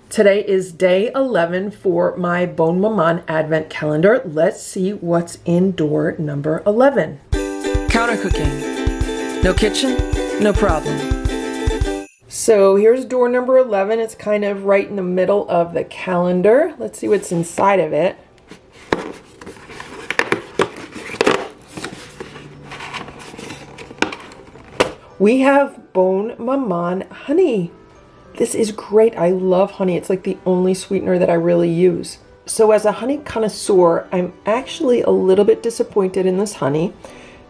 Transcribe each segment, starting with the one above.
Today is day 11 for my Bonne Maman Advent Calendar. Let's see what's in door number 11. Counter cooking. No kitchen, no problem. So here's door number 11. It's kind of right in the middle of the calendar. Let's see what's inside of it. We have Bonne Maman honey. This is great. I love honey. It's like the only sweetener that I really use. So as a honey connoisseur, I'm actually a little bit disappointed in this honey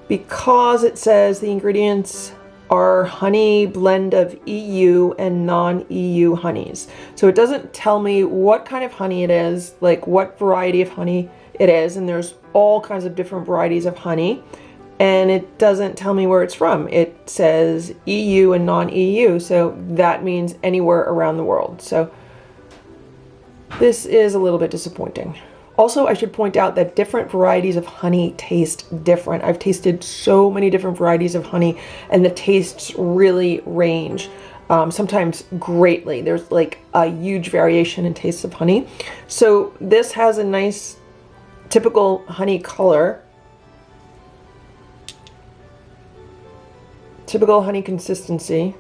because it says the ingredients are honey blend of EU and non-EU honeys. So it doesn't tell me what kind of honey it is, like what variety of honey it is, and there's all kinds of different varieties of honey. And it doesn't tell me where it's from. It says EU and non-EU, so that means anywhere around the world. So this is a little bit disappointing. Also, I should point out that different varieties of honey taste different. I've tasted so many different varieties of honey, and the tastes really range, sometimes greatly. There's like a huge variation in tastes of honey. So this has a nice, typical honey color. Typical honey consistency.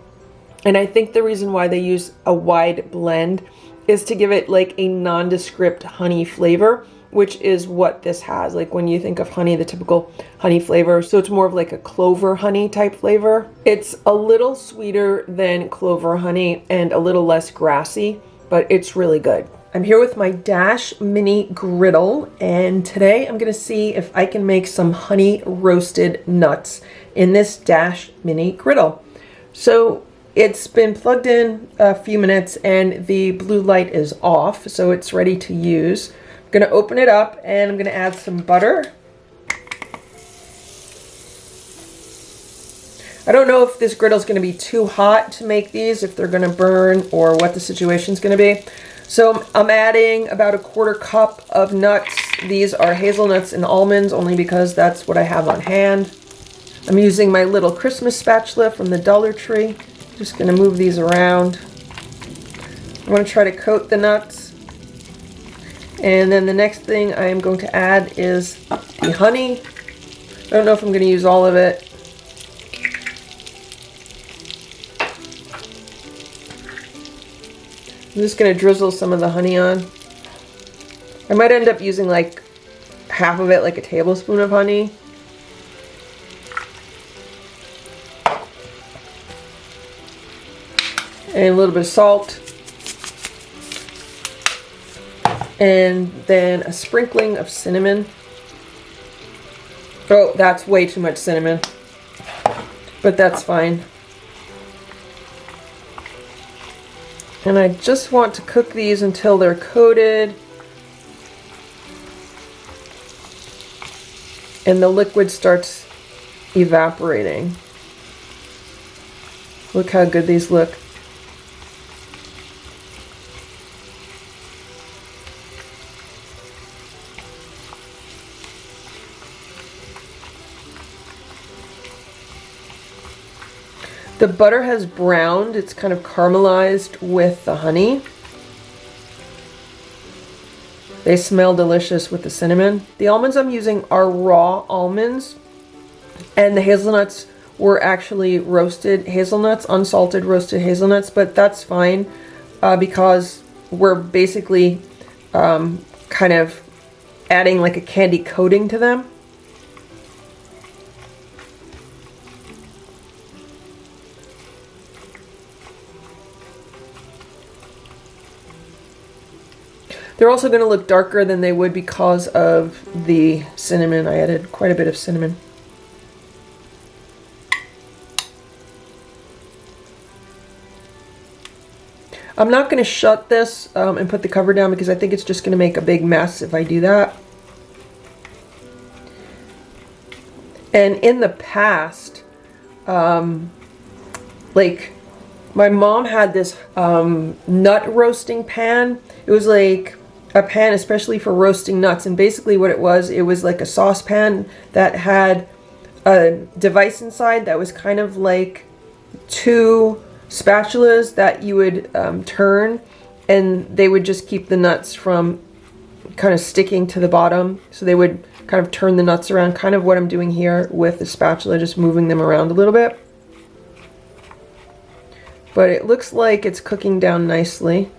And I think the reason why they use a wide blend is to give it like a nondescript honey flavor, which is what this has. Like when you think of honey, the typical honey flavor. So it's more of like a clover honey type flavor. It's a little sweeter than clover honey and a little less grassy, but it's really good. I'm here with my Dash Mini Griddle, and today I'm gonna see if I can make some honey roasted nuts in this Dash Mini Griddle. So it's been plugged in a few minutes and the blue light is off, so it's ready to use. I'm gonna open it up and I'm gonna add some butter. I don't know if this griddle is gonna be too hot to make these, if they're gonna burn, or what the situation's gonna be. So I'm adding about 1/4 cup of nuts. These are hazelnuts and almonds, only because that's what I have on hand. I'm using my little Christmas spatula from the Dollar Tree. Just gonna move these around. I'm gonna try to coat the nuts. And then the next thing I am going to add is the honey. I don't know if I'm gonna use all of it. I'm just going to drizzle some of the honey on. I might end up using like half of it, like a tablespoon of honey. And a little bit of salt. And then a sprinkling of cinnamon. Oh, that's way too much cinnamon. But that's fine. And I just want to cook these until they're coated and the liquid starts evaporating. Look how good these look. The butter has browned, it's kind of caramelized with the honey. They smell delicious with the cinnamon. The almonds I'm using are raw almonds, and the hazelnuts were actually roasted hazelnuts, unsalted roasted hazelnuts, but that's fine because we're basically kind of adding like a candy coating to them. They're also going to look darker than they would because of the cinnamon. I added quite a bit of cinnamon. I'm not going to shut this and put the cover down because I think it's just going to make a big mess if I do that. And in the past, like my mom had this nut roasting pan. It was like a pan especially for roasting nuts, and basically what it was like a saucepan that had a device inside that was kind of like two spatulas that you would turn, and they would just keep the nuts from kind of sticking to the bottom. So they would kind of turn the nuts around, kind of what I'm doing here with the spatula, just moving them around a little bit. But it looks like it's cooking down nicely.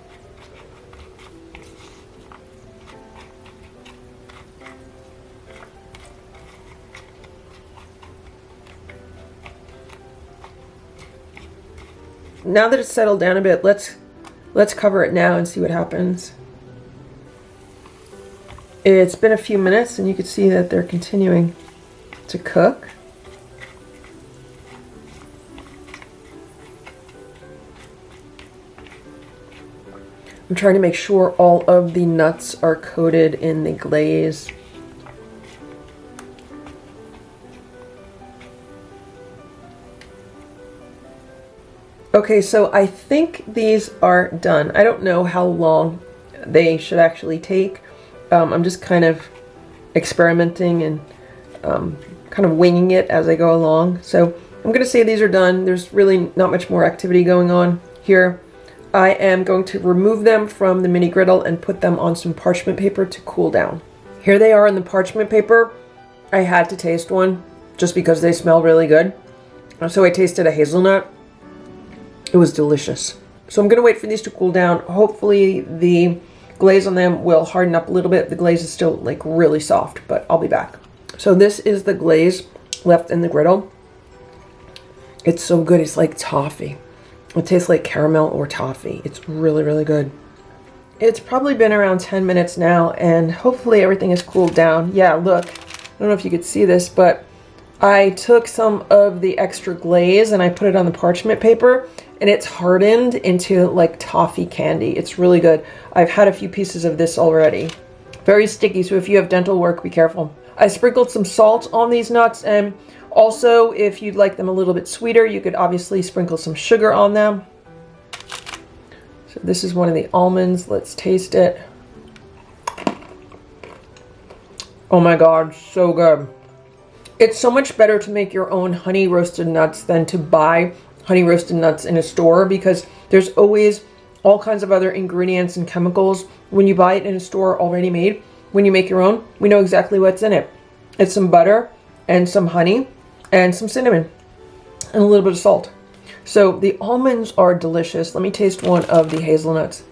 Now that it's settled down a bit, let's cover it now and see what happens. It's been a few minutes and you can see that they're continuing to cook. I'm trying to make sure all of the nuts are coated in the glaze. Okay, so I think these are done. I don't know how long they should actually take. I'm just kind of experimenting and kind of winging it as I go along. So I'm going to say these are done. There's really not much more activity going on here. I am going to remove them from the mini griddle and put them on some parchment paper to cool down. Here they are in the parchment paper. I had to taste one just because they smell really good. So I tasted a hazelnut. It was delicious. So I'm going to wait for these to cool down. Hopefully the glaze on them will harden up a little bit. The glaze is still like really soft, but I'll be back. So this is the glaze left in the griddle. It's so good. It's like toffee. It tastes like caramel or toffee. It's really, really good. It's probably been around 10 minutes now, and hopefully everything has cooled down. Yeah, look. I don't know if you could see this, but I took some of the extra glaze and I put it on the parchment paper, and it's hardened into like toffee candy. It's really good. I've had a few pieces of this already. Very sticky, so if you have dental work, be careful. I sprinkled some salt on these nuts, and also if you'd like them a little bit sweeter, you could obviously sprinkle some sugar on them. So this is one of the almonds. Let's taste it. Oh my God, so good. It's so much better to make your own honey roasted nuts than to buy honey roasted nuts in a store, because there's always all kinds of other ingredients and chemicals. When you buy it in a store already made, when you make your own, we know exactly what's in it. It's some butter and some honey and some cinnamon and a little bit of salt. So the almonds are delicious. Let me taste one of the hazelnuts.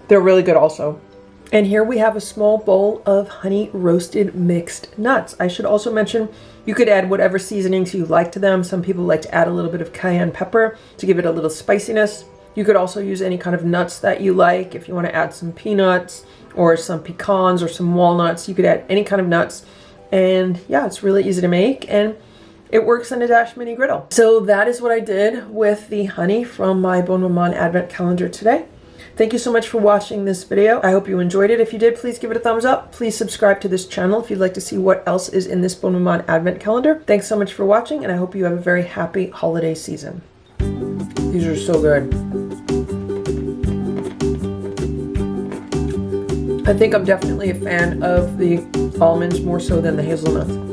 They're really good also. And here we have a small bowl of honey roasted mixed nuts. I should also mention you could add whatever seasonings you like to them. Some people like to add a little bit of cayenne pepper to give it a little spiciness. You could also use any kind of nuts that you like. If you want to add some peanuts or some pecans or some walnuts, you could add any kind of nuts. And yeah, it's really easy to make, and it works in a Dash Mini Griddle. So that is what I did with the honey from my Bonne Maman Advent Calendar today. Thank you so much for watching this video. I hope you enjoyed it. If you did, please give it a thumbs up. Please subscribe to this channel if you'd like to see what else is in this Bonne Maman Advent Calendar. Thanks so much for watching, and I hope you have a very happy holiday season. These are so good. I think I'm definitely a fan of the almonds more so than the hazelnuts.